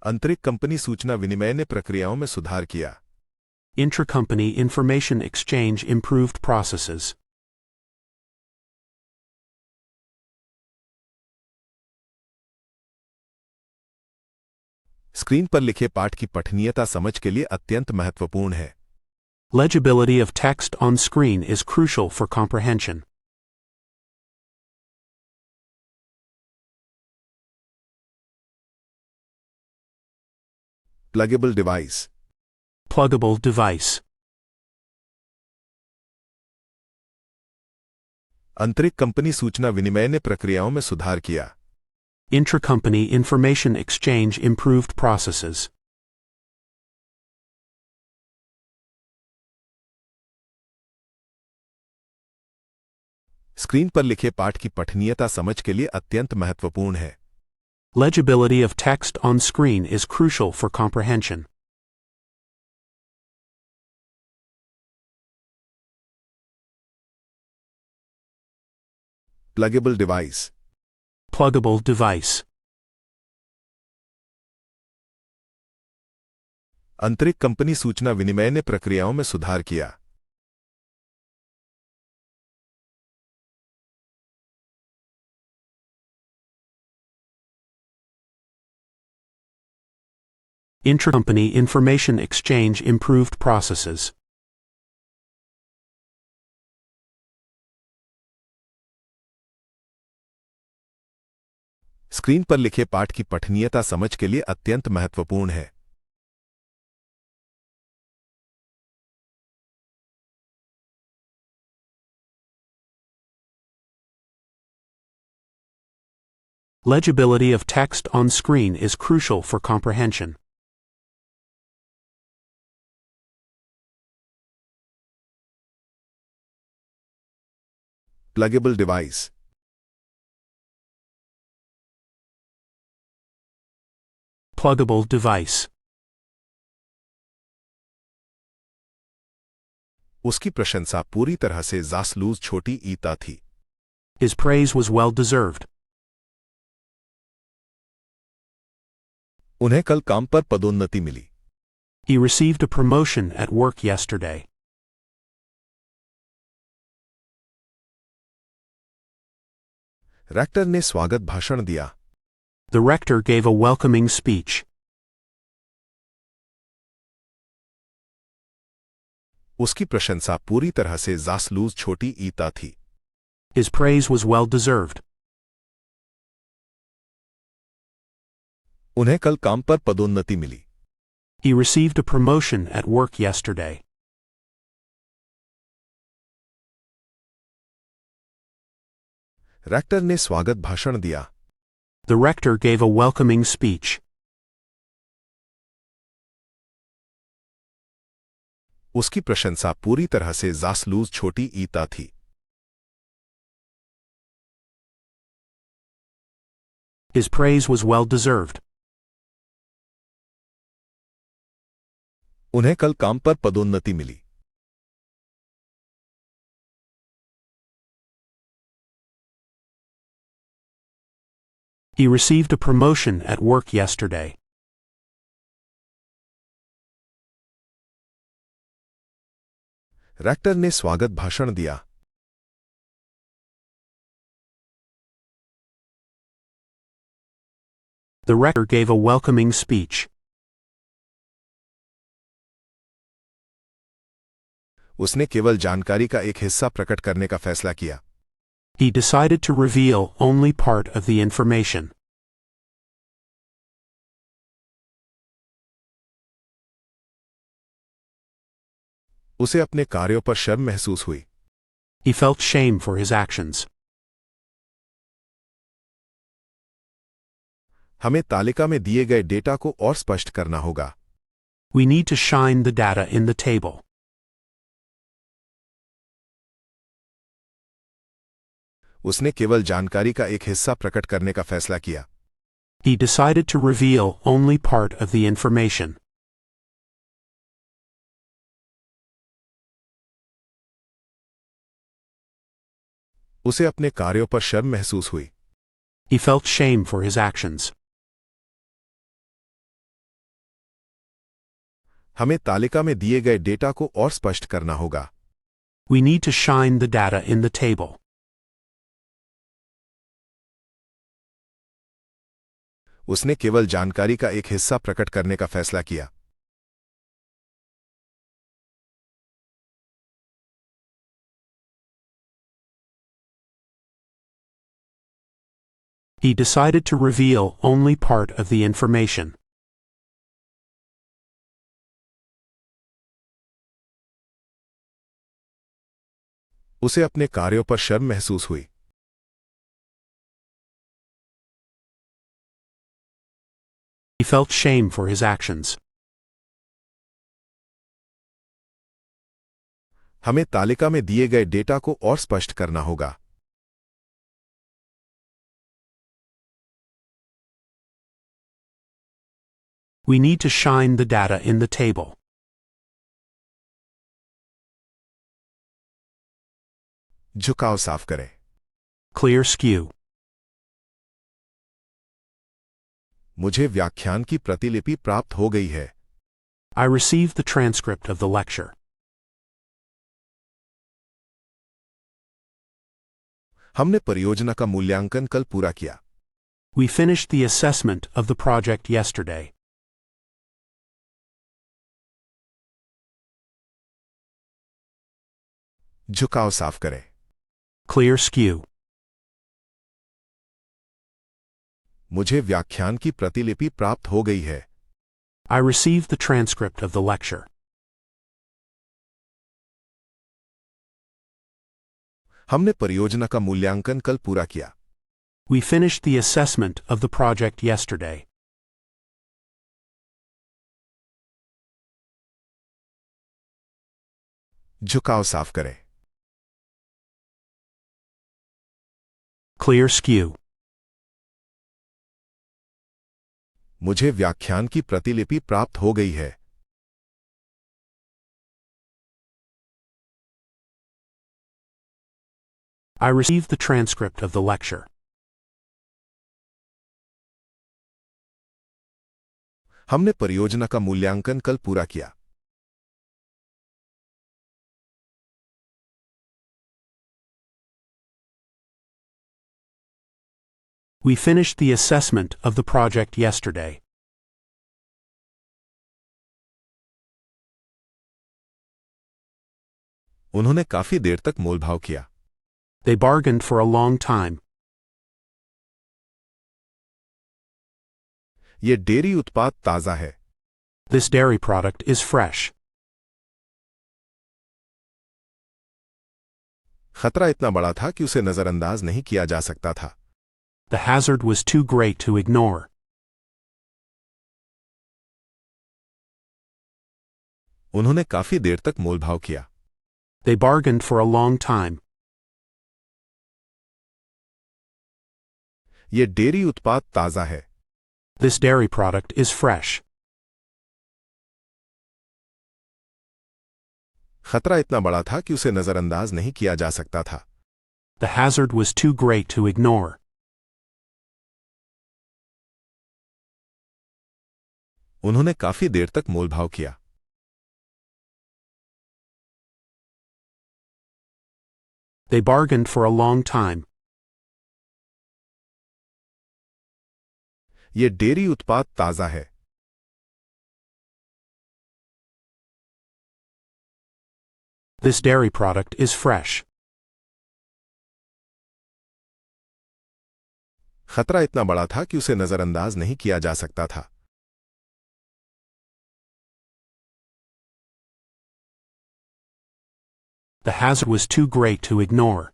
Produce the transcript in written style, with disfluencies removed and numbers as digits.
आंतरिक कंपनी सूचना विनिमय ने प्रक्रियाओं में सुधार किया। Intracompany information exchange improved processes. Screen पर लिखे पाठ की पठनीयता समझ के लिए अत्यंत महत्वपूर्ण है। Legibility of text on screen is crucial for comprehension. Pluggable device. Pluggable device. आंतरिक कंपनी सूचना विनिमय ने प्रक्रियाओं में सुधार किया। Intracompany information exchange improved processes. Screen पर लिखे पाठ की पठनीयता समझ के लिए अत्यंत महत्वपूर्ण है। Legibility of text on screen is crucial for comprehension. Pluggable device. Pluggable device. आंतरिक कंपनी सूचना विनिमय ने प्रक्रियाओं में सुधार किया। Intracompany information exchange improved processes. Screen पर लिखे पाठ की पठनीयता समझ के लिए अत्यंत महत्वपूर्ण है। Legibility of text on screen is crucial for comprehension. Pluggable device. Pluggable device. उसकी प्रशंसा पूरी तरह से जासलूज छोटी ईता थी। His praise was well deserved. उन्हें कल काम पर पदोन्नति मिली। He received a promotion at work yesterday. Rector ने स्वागत भाषण दिया। The rector gave a welcoming speech. उसकी प्रशंसा पूरी तरह से जासलूज छोटी ईता थी। His praise was well deserved. उन्हें कल काम पर पदोन्नति मिली। He received a promotion at work yesterday. Rector ने स्वागत भाषण दिया। The rector gave a welcoming speech. उसकी प्रशंसा पूरी तरह से जासलूज छोटी ईता थी। His praise was well deserved. उन्हें कल काम पर पदोन्नति मिली। He received a promotion at work yesterday. Rector ने स्वागत भाषण दिया। The rector gave a welcoming speech. उसने केवल जानकारी का एक हिस्सा प्रकट करने का फैसला किया। He decided to reveal only part of the information. उसे अपने कार्यों पर शर्म महसूस हुई। He felt shame for his actions. हमें तालिका में दिए गए डेटा को और स्पष्ट करना होगा। We need to shine the data in the table. उसने केवल जानकारी का एक हिस्सा प्रकट करने का फैसला किया। He decided to reveal only part of the information. उसे अपने कार्यों पर शर्म महसूस हुई। He felt shame for his actions. हमें तालिका में दिए गए डेटा को और स्पष्ट करना होगा। We need to shine the data in the table. उसने केवल जानकारी का एक हिस्सा प्रकट करने का फैसला किया। He decided to reveal only part of the information. उसे अपने कार्यों पर शर्म महसूस हुई। He felt shame for his actions. हमें तालिका में दिए गए डेटा को और स्पष्ट करना होगा। We need to shine the data in the table. झुकाव साफ करें। Clear skew. मुझे व्याख्यान की प्रतिलिपि प्राप्त हो गई है। I received the transcript of the lecture. हमने परियोजना का मूल्यांकन कल पूरा किया। We finished the assessment of the project yesterday. झुकाव साफ करें। Clear skew. मुझे व्याख्यान की प्रतिलिपि प्राप्त हो गई है। I received the transcript of the lecture. हमने परियोजना का मूल्यांकन कल पूरा किया। We finished the assessment of the project yesterday. झुकाव साफ करें। Clear skew. मुझे व्याख्यान की प्रतिलिपि प्राप्त हो गई है। I received the transcript of the lecture. हमने परियोजना का मूल्यांकन कल पूरा किया। We finished the assessment of the project yesterday. उन्होंने काफी देर तक मोलभाव किया। They bargained for a long time. ये डेयरी उत्पाद ताजा है। This dairy product is fresh. खतरा इतना बड़ा था कि उसे नजरअंदाज नहीं किया जा सकता था। The hazard was too great to ignore. उन्होंने काफी देर तक मोलभाव किया। They bargained for a long time. ये डेयरी उत्पाद ताजा है। This dairy product is fresh. खतरा इतना बड़ा था कि उसे नजरअंदाज नहीं किया जा सकता था। The hazard was too great to ignore. उन्होंने काफी देर तक मोलभाव किया। They bargained for a long time. ये डेयरी उत्पाद ताजा है। This dairy product is fresh. खतरा इतना बड़ा था कि उसे नजरअंदाज नहीं किया जा सकता था। The hazard was too great to ignore.